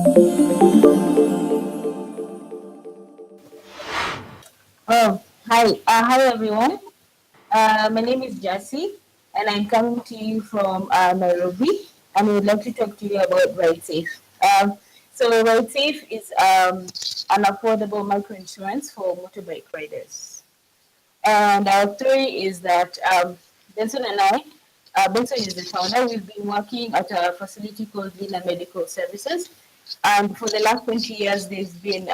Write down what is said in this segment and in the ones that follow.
Oh, hi. Hi, everyone. My name is Jassy, and I'm coming to you from Nairobi, and I would like to talk to you about RideSafe. Um, so, RideSafe is an affordable microinsurance for motorbike riders. And our story is that Benson and I, Benson is the founder, we've been working at a facility called Vina Medical Services. And for the last 20 years, there's been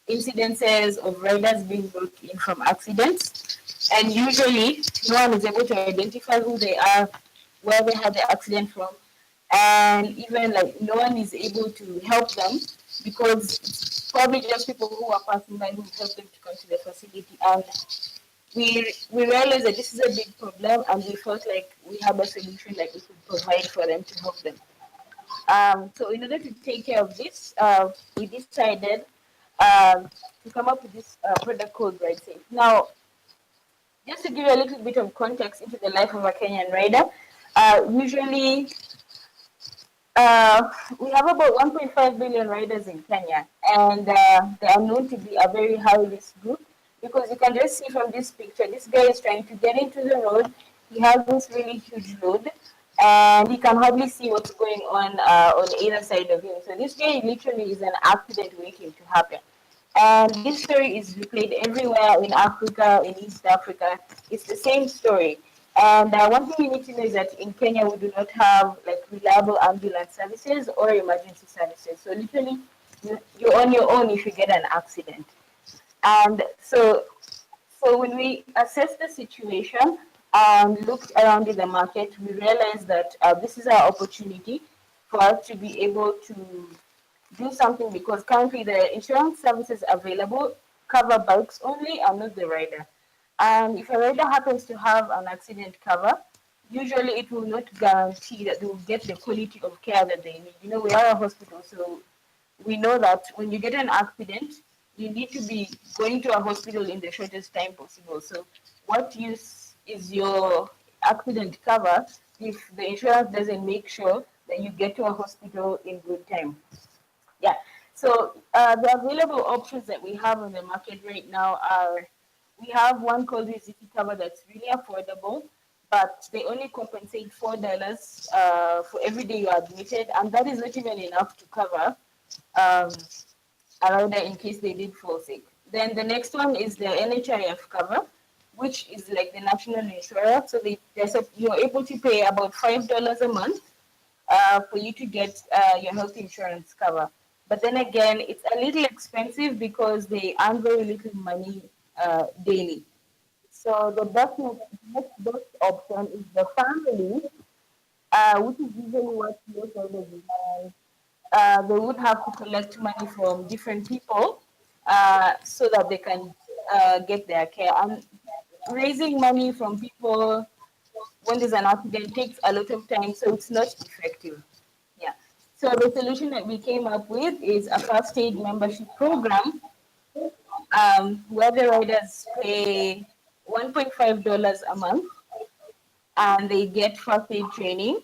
incidences of riders being brought in from accidents. And usually, no one is able to identify who they are, where they had the accident from, and even like no one is able to help them because it's probably just people who are passing by who help them to come to the facility. And we realized that this is a big problem, and we felt like we have a solution that we could provide for them to help them. So in order to take care of this, we decided to come up with this product called RideSafe. Now, just to give you a little bit of context into the life of a Kenyan rider, usually we have about 1.5 billion riders in Kenya, and they are known to be a very high risk group because you can just see from this picture, this guy is trying to get into the road. He has this really huge load, and he can hardly see what's going on either side of him. So this guy literally is an accident waiting to happen. And this story is replayed everywhere in Africa, in East Africa. It's the same story. And one thing you need to know is that in Kenya, we do not have like reliable ambulance services or emergency services. So literally, you're on your own if you get an accident. And so when we assessed the situation and looked around in the market, we realized that this is our opportunity for us to be able to do something because currently the insurance services available cover bikes only and not the rider. And if a rider happens to have an accident cover, usually it will not guarantee that they will get the quality of care that they need. You know, we are a hospital, so we know that when you get an accident, you need to be going to a hospital in the shortest time possible. So, what use is your accident cover if the insurance doesn't make sure that you get to a hospital in good time? Yeah. So the available options that we have on the market right now are we have one called Riziki cover that's really affordable, but they only compensate $4 for every day you're admitted, and that is not even enough to cover um, a rider in case they did fall sick. Then the next one is the NHIF cover, which is like the national insurer. So you're able to pay about $5 a month for you to get your health insurance cover. But then again, it's a little expensive because they earn very little money daily. So the next best option is the family, which is usually what most of the design. They would have to collect money from different people so that they can get their care. And raising money from people when there's an accident takes a lot of time, so it's not effective. Yeah. So the solution that we came up with is a first aid membership program where the riders pay $1.5 a month and they get first aid training.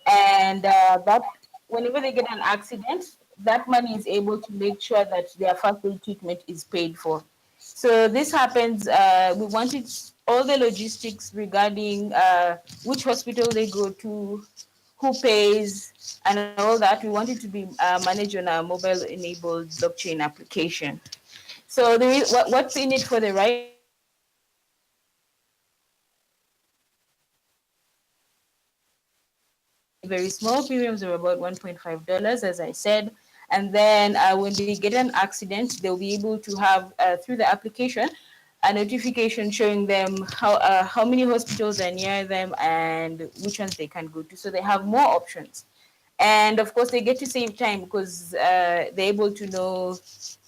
And that whenever they get an accident, that money is able to make sure that their first aid treatment is paid for. So this happens. We wanted all the logistics regarding which hospital they go to, who pays, and all that. We wanted to be managed on a mobile-enabled blockchain application. So what's in it for the rider is that the premiums are very small. Premiums are about $1.5, as I said. And then when they get an accident, they'll be able to have through the application a notification showing them how many hospitals are near them and which ones they can go to. So they have more options. And of course, they get to save time because they're able to know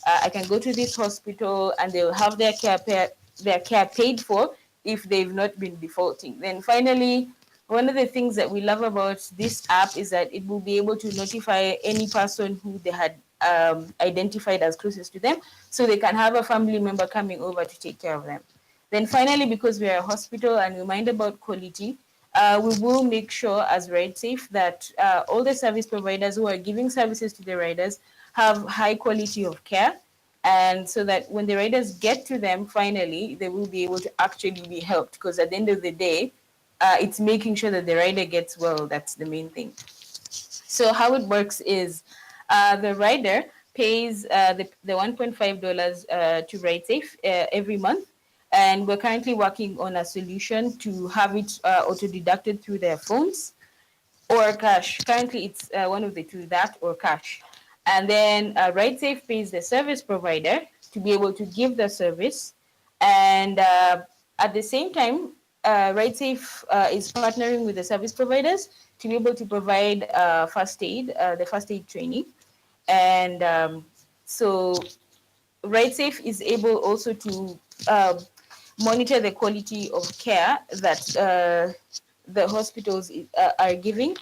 I can go to this hospital and they'll have their care paid for if they've not been defaulting. Then finally, one of the things that we love about this app is that it will be able to notify any person who they had identified as closest to them, so they can have a family member coming over to take care of them. Then finally, because we are a hospital and we mind about quality, we will make sure as RideSafe that all the service providers who are giving services to the riders have high quality of care, and so that when the riders get to them finally, they will be able to actually be helped, because at the end of the day, it's making sure that the rider gets well. That's the main thing. So how it works is the rider pays the $1.5 to RideSafe every month. And we're currently working on a solution to have it auto deducted through their phones or cash. Currently, it's one of the two, that or cash. And then RideSafe pays the service provider to be able to give the service. And at the same time, RideSafe is partnering with the service providers to be able to provide the first aid training. And so RideSafe is able also to monitor the quality of care that the hospitals are giving.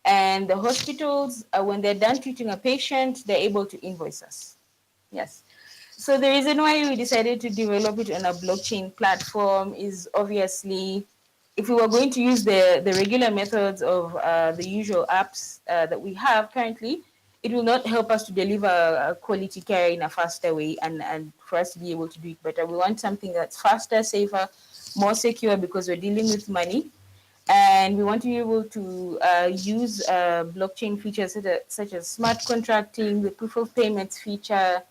And the hospitals, when they're done treating a patient, they're able to invoice us. Yes. So the reason why we decided to develop it on a blockchain platform is obviously, if we were going to use the regular methods of the usual apps that we have currently, it will not help us to deliver quality care in a faster way and for us to be able to do it better. We want something that's faster, safer, more secure, because we're dealing with money. And we want to be able to use blockchain features such as smart contracting, the proof of payments feature,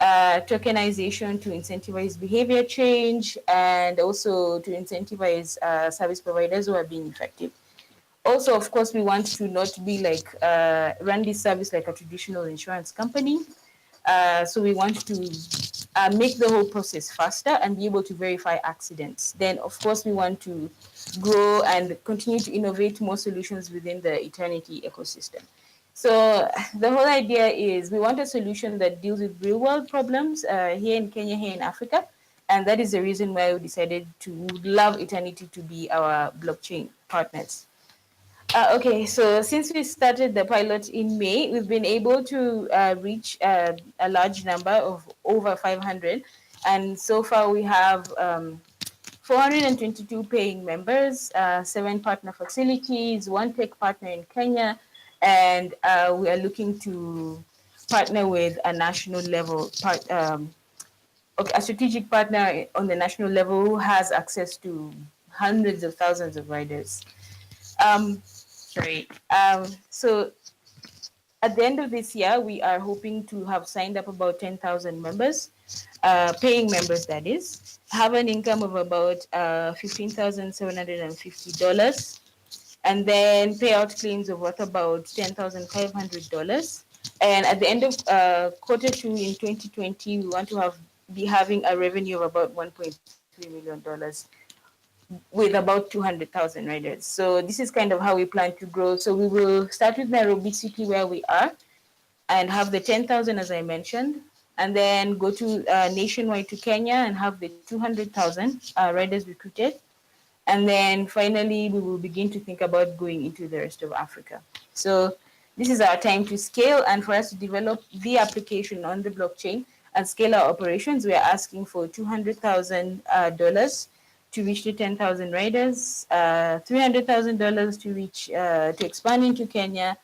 tokenization to incentivize behavior change, and also to incentivize service providers who are being effective. Also, of course, we want to not be like run this service like a traditional insurance company. So we want to make the whole process faster and be able to verify accidents. Then, of course, we want to grow and continue to innovate more solutions within the Eternity ecosystem. So the whole idea is we want a solution that deals with real world problems here in Kenya, here in Africa. And that is the reason why we decided to love Eternity to be our blockchain partners. Okay, so since we started the pilot in May, we've been able to reach a large number of over 500. And so far we have 422 paying members, 7 partner facilities, 1 tech partner in Kenya, and we are looking to partner with a national level a strategic partner on the national level who has access to hundreds of thousands of riders. So at the end of this year, we are hoping to have signed up about 10,000 members, paying members, that is, have an income of about $15,750, and then pay out claims of worth about $10,500. And at the end of quarter 2 in 2020, we want to be having a revenue of about $1.3 million with about 200,000 riders. So this is kind of how we plan to grow. So we will start with Nairobi City, where we are, and have the 10,000 as I mentioned, and then go to nationwide to Kenya and have the 200,000 riders recruited. And then finally, we will begin to think about going into the rest of Africa. So this is our time to scale, and for us to develop the application on the blockchain and scale our operations, we are asking for $200,000 to reach the 10,000 riders, $300,000 to reach to expand into Kenya,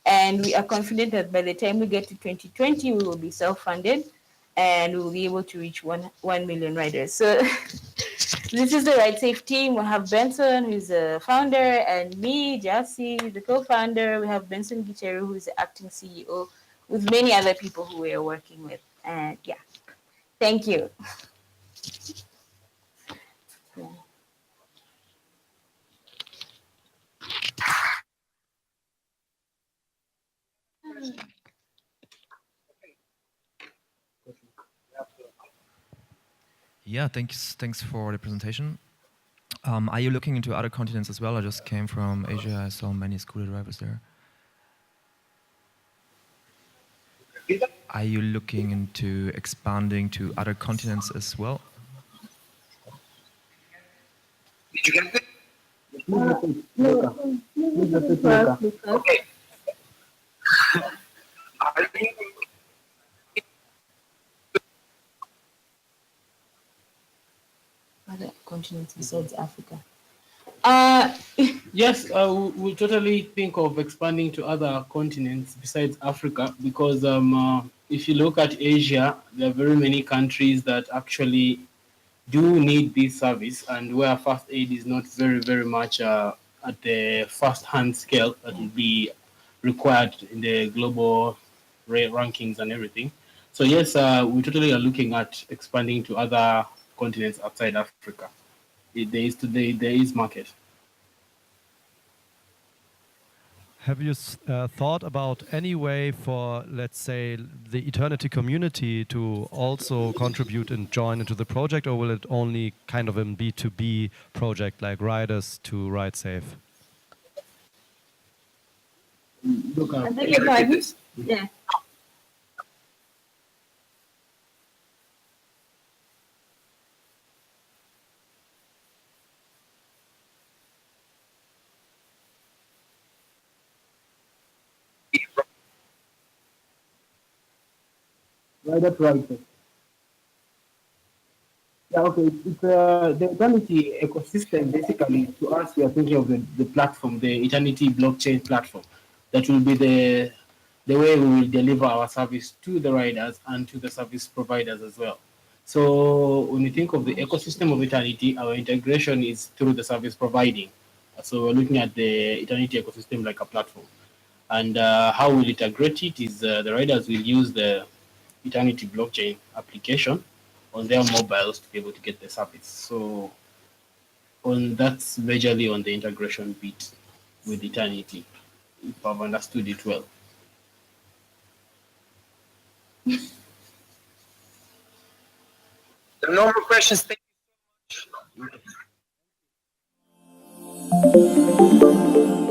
and we are confident that by the time we get to 2020, we will be self-funded and we will be able to reach 1 million riders. So this is the RideSafe team. We have Benson, who's the founder, and me, Jassy, the co-founder. We have Benson Gicheru, who is the acting CEO, with many other people who we are working with. And yeah, thank you. Yeah. Yeah, thanks for the presentation. Are you looking into other continents as well? I just came from Asia. I saw many scooter drivers there. Are you looking into expanding to other continents as well? Did you get it? No. Okay. Are you Other continents besides Africa. Yes, we totally think of expanding to other continents besides Africa because if you look at Asia, there are very many countries that actually do need this service, and where first aid is not very much at the first hand scale that will be required in the global rankings and everything. So yes, we totally are looking at expanding to other continents outside Africa. There is today there is market. Have you thought about any way for, let's say, the Eternity community to also contribute and join into the project, or will it only kind of a B2B project like riders to RideSafe? Look, I think if I yeah. rider prices. Yeah, okay. It's the Eternity ecosystem. Basically, to us, we are thinking of the platform, the Eternity blockchain platform, that will be the way we will deliver our service to the riders and to the service providers as well. So when we think of the ecosystem of Eternity, our integration is through the service providing. So we're looking at the Eternity ecosystem like a platform. And how we'll integrate it is the riders will use the Eternity blockchain application on their mobiles to be able to get the service. So on that's majorly on the integration bit with Eternity, if I've understood it well. There are no more questions. Thank you so much.